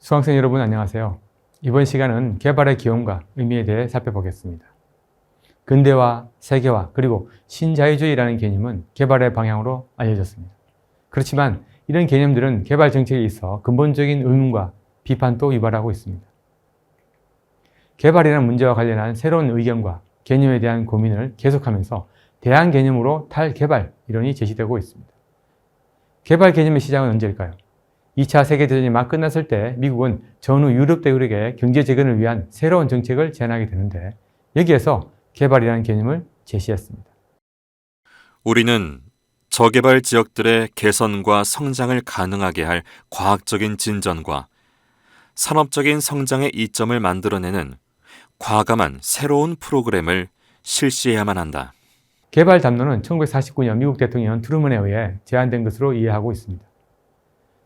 수강생 여러분 안녕하세요. 이번 시간은 개발의 기원과 의미에 대해 살펴보겠습니다. 근대화, 세계화, 그리고 신자유주의라는 개념은 개발의 방향으로 알려졌습니다. 그렇지만 이런 개념들은 개발 정책에 있어 근본적인 의문과 비판도 유발하고 있습니다. 개발이라는 문제와 관련한 새로운 의견과 개념에 대한 고민을 계속하면서 대안 개념으로 탈개발 이론이 제시되고 있습니다. 개발 개념의 시작은 언제일까요? 2차 세계대전이 막 끝났을 때 미국은 전후 유럽 대국에게 경제 재건을 위한 새로운 정책을 제안하게 되는데 여기에서 개발이라는 개념을 제시했습니다. 우리는 저개발 지역들의 개선과 성장을 가능하게 할 과학적인 진전과 산업적인 성장의 이점을 만들어내는 과감한 새로운 프로그램을 실시해야만 한다. 개발 담론은 1949년 미국 대통령 트루먼에 의해 제안된 것으로 이해하고 있습니다.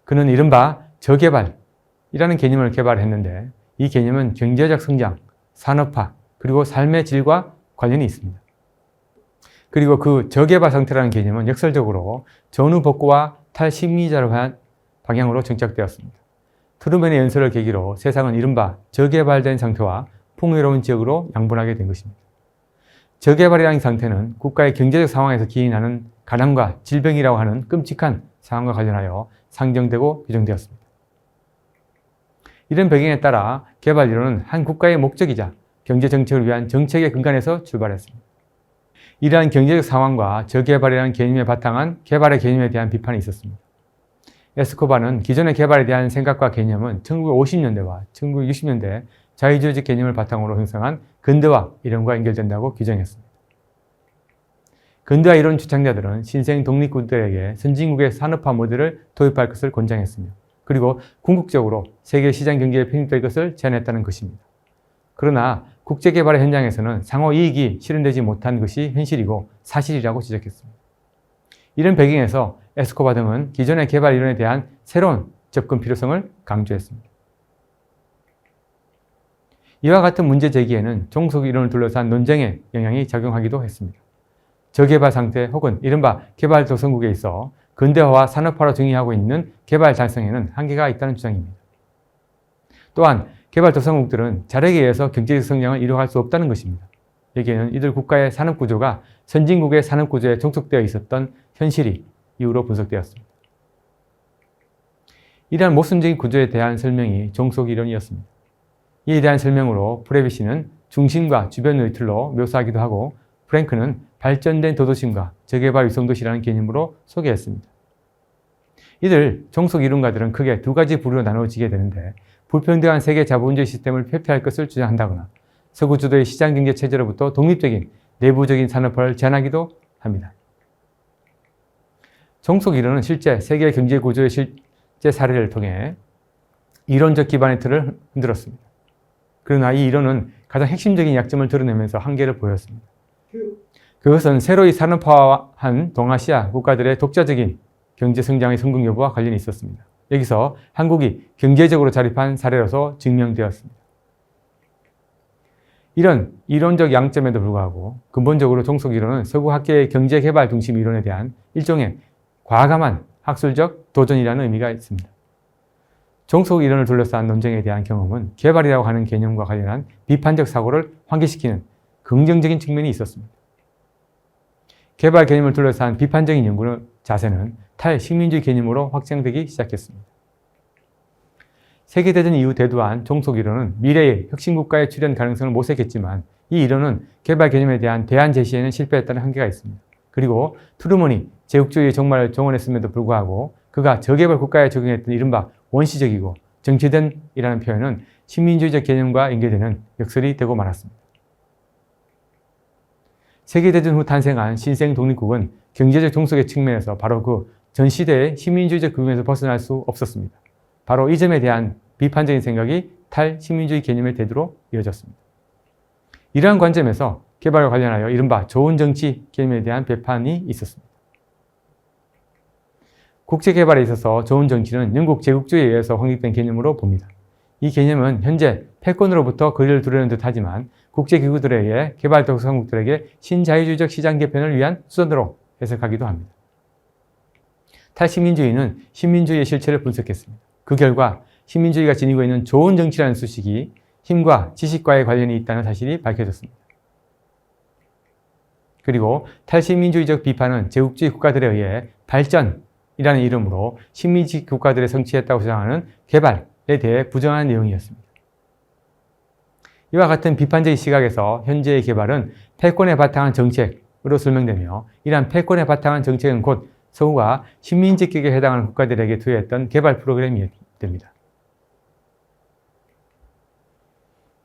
그는 이른바 저개발이라는 개념을 개발했는데 이 개념은 경제적 성장, 산업화, 그리고 삶의 질과 관련이 있습니다. 그리고 그 저개발 상태라는 개념은 역설적으로 전후 복구와 탈식민지를 위한 방향으로 정착되었습니다. 트루먼의 연설을 계기로 세상은 이른바 저개발된 상태와 풍요로운 지역으로 양분하게 된 것입니다. 저개발이라는 상태는 국가의 경제적 상황에서 기인하는 가난과 질병이라고 하는 끔찍한 상황과 관련하여 상정되고 규정되었습니다. 이런 배경에 따라 개발 이론은 한 국가의 목적이자 경제 정책을 위한 정책의 근간에서 출발했습니다. 이러한 경제적 상황과 저개발이라는 개념에 바탕한 개발의 개념에 대한 비판이 있었습니다. 에스코바는 기존의 개발에 대한 생각과 개념은 1950년대와 1960년대 자유주의적 개념을 바탕으로 형성한 근대화 이론과 연결된다고 규정했습니다. 근대화 이론 주창자들은 신생 독립국들에게 선진국의 산업화 모델을 도입할 것을 권장했으며 그리고 궁극적으로 세계 시장 경제에 편입될 것을 제안했다는 것입니다. 그러나 국제개발의 현장에서는 상호 이익이 실현되지 못한 것이 현실이고 사실이라고 지적했습니다. 이런 배경에서 에스코바 등은 기존의 개발 이론에 대한 새로운 접근 필요성을 강조했습니다. 이와 같은 문제 제기에는 종속 이론을 둘러싼 논쟁의 영향이 작용하기도 했습니다. 저개발 상태 혹은 이른바 개발도상국에 있어 근대화와 산업화로 정의하고 있는 개발 달성에는 한계가 있다는 주장입니다. 또한 개발도상국들은 자력에 의해서 경제적 성장을 이루어갈 수 없다는 것입니다. 여기에는 이들 국가의 산업구조가 선진국의 산업구조에 종속되어 있었던 현실이 이유로 분석되었습니다. 이러한 모순적인 구조에 대한 설명이 종속이론이었습니다. 이에 대한 설명으로 프레비시는 중심과 주변의 틀로 묘사하기도 하고 프랭크는 발전된 도도심과 저개발 위성도시라는 개념으로 소개했습니다. 이들 종속 이론가들은 크게 두 가지 부류로 나누어지게 되는데 불평등한 세계 자본주의 시스템을 회피할 것을 주장한다거나 서구 주도의 시장경제 체제로부터 독립적인 내부적인 산업화를 제안하기도 합니다. 종속 이론은 실제 세계 경제 구조의 실제 사례를 통해 이론적 기반의 틀을 흔들었습니다. 그러나 이 이론은 가장 핵심적인 약점을 드러내면서 한계를 보였습니다. 그것은 새로이 산업화한 동아시아 국가들의 독자적인 경제 성장의 성공 여부와 관련이 있었습니다. 여기서 한국이 경제적으로 자립한 사례로서 증명되었습니다. 이런 이론적 양점에도 불구하고 근본적으로 종속 이론은 서구 학계의 경제 개발 중심 이론에 대한 일종의 과감한 학술적 도전이라는 의미가 있습니다. 종속 이론을 둘러싼 논쟁에 대한 경험은 개발이라고 하는 개념과 관련한 비판적 사고를 환기시키는 긍정적인 측면이 있었습니다. 개발 개념을 둘러싼 비판적인 연구의 자세는 탈식민주의 개념으로 확장되기 시작했습니다. 세계대전 이후 대두한 종속 이론은 미래의 혁신국가의 출현 가능성을 모색했지만 이 이론은 개발 개념에 대한 대안 제시에는 실패했다는 한계가 있습니다. 그리고 트루먼이 제국주의의 종말을 정언했음에도 불구하고 그가 저개발 국가에 적용했던 이른바 원시적이고 정체된이라는 표현은 식민주의적 개념과 연계되는 역설이 되고 말았습니다. 세계대전 후 탄생한 신생 독립국은 경제적 종속의 측면에서 바로 그 전 시대의 식민주의적 규범에서 벗어날 수 없었습니다. 바로 이 점에 대한 비판적인 생각이 탈식민주의 개념의 대두로 이어졌습니다. 이러한 관점에서 개발과 관련하여 이른바 좋은 정치 개념에 대한 비판이 있었습니다. 국제개발에 있어서 좋은 정치는 영국 제국주의에 의해서 확립된 개념으로 봅니다. 이 개념은 현재 패권으로부터 거리를 두려는 듯하지만 국제기구들에 의해 개발도상국들에게 신자유주의적 시장 개편을 위한 수단으로 해석하기도 합니다. 탈식민주의는 식민주의의 실체를 분석했습니다. 그 결과 식민주의가 지니고 있는 좋은 정치라는 수식이 힘과 지식과의 관련이 있다는 사실이 밝혀졌습니다. 그리고 탈식민주의적 비판은 제국주의 국가들에 의해 발전이라는 이름으로 식민지 국가들의 성취했다고 주장하는 개발에 대해 부정한 내용이었습니다. 이와 같은 비판적인 시각에서 현재의 개발은 패권에 바탕한 정책으로 설명되며, 이러한 패권에 바탕한 정책은 곧 서구가 식민지격에 해당하는 국가들에게 투여했던 개발 프로그램이 됩니다.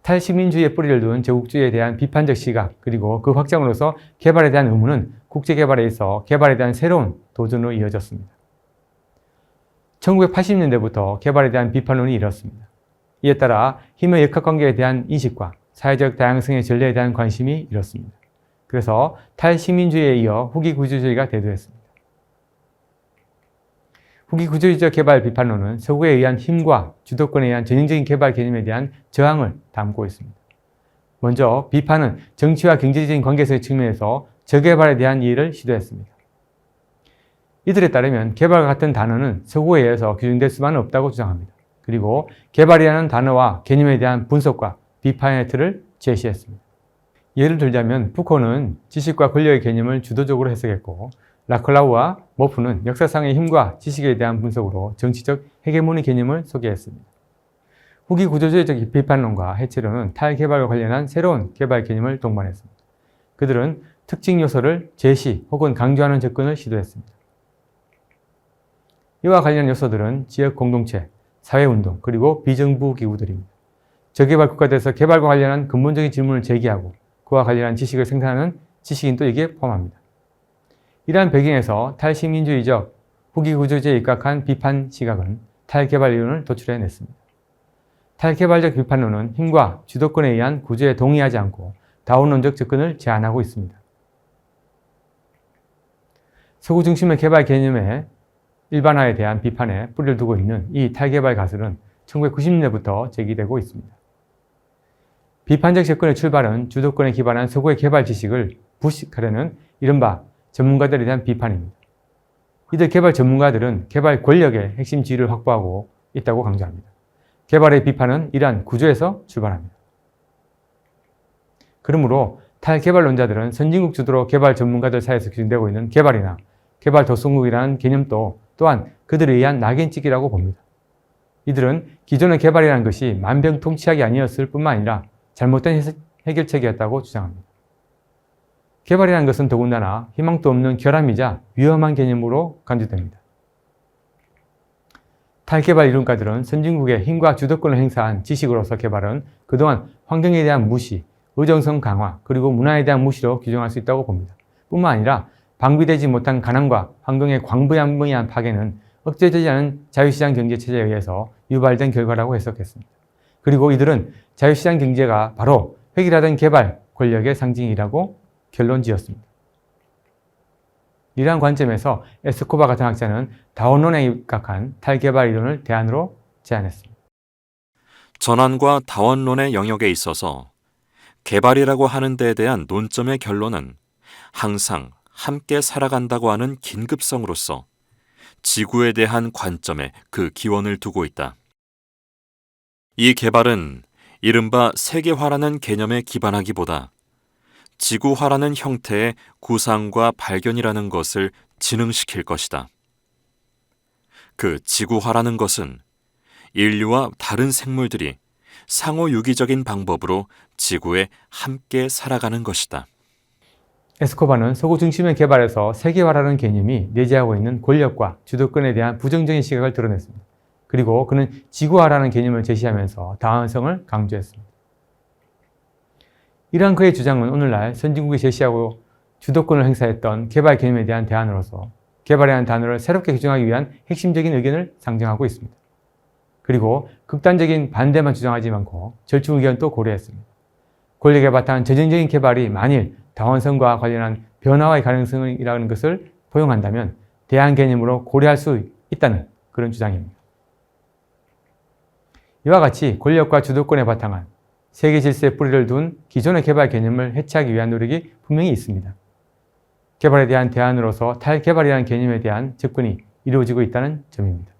탈식민주의의 뿌리를 둔 제국주의에 대한 비판적 시각, 그리고 그 확장으로서 개발에 대한 의무는 국제개발에 있어 개발에 대한 새로운 도전으로 이어졌습니다. 1980년대부터 개발에 대한 비판론이 일었습니다. 이에 따라 힘의 역학관계에 대한 인식과 사회적 다양성의 전례에 대한 관심이 일었습니다. 그래서 탈식민주의에 이어 후기구조주의가 대두했습니다. 후기구조주의적 개발 비판론은 서구에 의한 힘과 주도권에 의한 전형적인 개발 개념에 대한 저항을 담고 있습니다. 먼저 비판은 정치와 경제적인 관계성의 측면에서 저개발에 대한 이해를 시도했습니다. 이들에 따르면 개발과 같은 단어는 서구에 의해서 규정될 수만은 없다고 주장합니다. 그리고 개발이라는 단어와 개념에 대한 분석과 비판의 틀을 제시했습니다. 예를 들자면 푸코는 지식과 권력의 개념을 주도적으로 해석했고, 라클라우와 모프는 역사상의 힘과 지식에 대한 분석으로 정치적 헤게모니 개념을 소개했습니다. 후기 구조주의적 비판론과 해체론은 탈개발과 관련한 새로운 개발 개념을 동반했습니다. 그들은 특징 요소를 제시 혹은 강조하는 접근을 시도했습니다. 이와 관련 요소들은 지역 공동체, 사회운동, 그리고 비정부 기구들입니다. 저개발 국가들에서 개발과 관련한 근본적인 질문을 제기하고 그와 관련한 지식을 생산하는 지식인도 여기에 포함합니다. 이러한 배경에서 탈식민주의적 후기구조제에 입각한 비판 시각은 탈개발 이론을 도출해냈습니다. 탈개발적 비판론은 힘과 주도권에 의한 구조에 동의하지 않고 다원론적 접근을 제안하고 있습니다. 서구 중심의 개발 개념의 일반화에 대한 비판에 뿌리를 두고 있는 이 탈개발 가설은 1990년대부터 제기되고 있습니다. 비판적 접근의 출발은 주도권에 기반한 서구의 개발 지식을 부식하려는 이른바 전문가들에 대한 비판입니다. 이들 개발 전문가들은 개발 권력의 핵심 지위를 확보하고 있다고 강조합니다. 개발의 비판은 이러한 구조에서 출발합니다. 그러므로 탈개발론자들은 선진국 주도로 개발 전문가들 사이에서 규정되고 있는 개발이나 개발 도성국이라는 개념도 또한 그들에 의한 낙인찍기라고 봅니다. 이들은 기존의 개발이라는 것이 만병통치약이 아니었을 뿐만 아니라 잘못된 해결책이었다고 주장합니다. 개발이라는 것은 더군다나 희망도 없는 결함이자 위험한 개념으로 간주됩니다. 탈개발 이론가들은 선진국의 힘과 주도권을 행사한 지식으로서 개발은 그동안 환경에 대한 무시, 의존성 강화, 그리고 문화에 대한 무시로 규정할 수 있다고 봅니다. 뿐만 아니라 방비되지 못한 가난과 환경의 광범위한 파괴는 억제되지 않은 자유시장 경제 체제에 의해서 유발된 결과라고 해석했습니다. 그리고 이들은 자유시장 경제가 바로 획일화된 개발 권력의 상징이라고 결론지었습니다. 이러한 관점에서 에스코바 같은 학자는 다원론에 입각한 탈개발 이론을 대안으로 제안했습니다. 전환과 다원론의 영역에 있어서 개발이라고 하는 데에 대한 논점의 결론은 항상 함께 살아간다고 하는 긴급성으로서 지구에 대한 관점에 그 기원을 두고 있다. 이 개발은 이른바 세계화라는 개념에 기반하기보다 지구화라는 형태의 구상과 발견이라는 것을 진흥시킬 것이다. 그 지구화라는 것은 인류와 다른 생물들이 상호유기적인 방법으로 지구에 함께 살아가는 것이다. 에스코바는 서구 중심의 개발에서 세계화라는 개념이 내재하고 있는 권력과 주도권에 대한 부정적인 시각을 드러냈습니다. 그리고 그는 지구화라는 개념을 제시하면서 다원성을 강조했습니다. 이러한 그의 주장은 오늘날 선진국이 제시하고 주도권을 행사했던 개발 개념에 대한 대안으로서 개발이라는 단어를 새롭게 규정하기 위한 핵심적인 의견을 상정하고 있습니다. 그리고 극단적인 반대만 주장하지 않고 절충 의견도 고려했습니다. 권력에 바탕한 전형적인 개발이 만일 다원성과 관련한 변화의 가능성이라는 것을 포용한다면 대안 개념으로 고려할 수 있다는 그런 주장입니다. 이와 같이 권력과 주도권에 바탕한 세계 질서에 뿌리를 둔 기존의 개발 개념을 해체하기 위한 노력이 분명히 있습니다. 개발에 대한 대안으로서 탈개발이라는 개념에 대한 접근이 이루어지고 있다는 점입니다.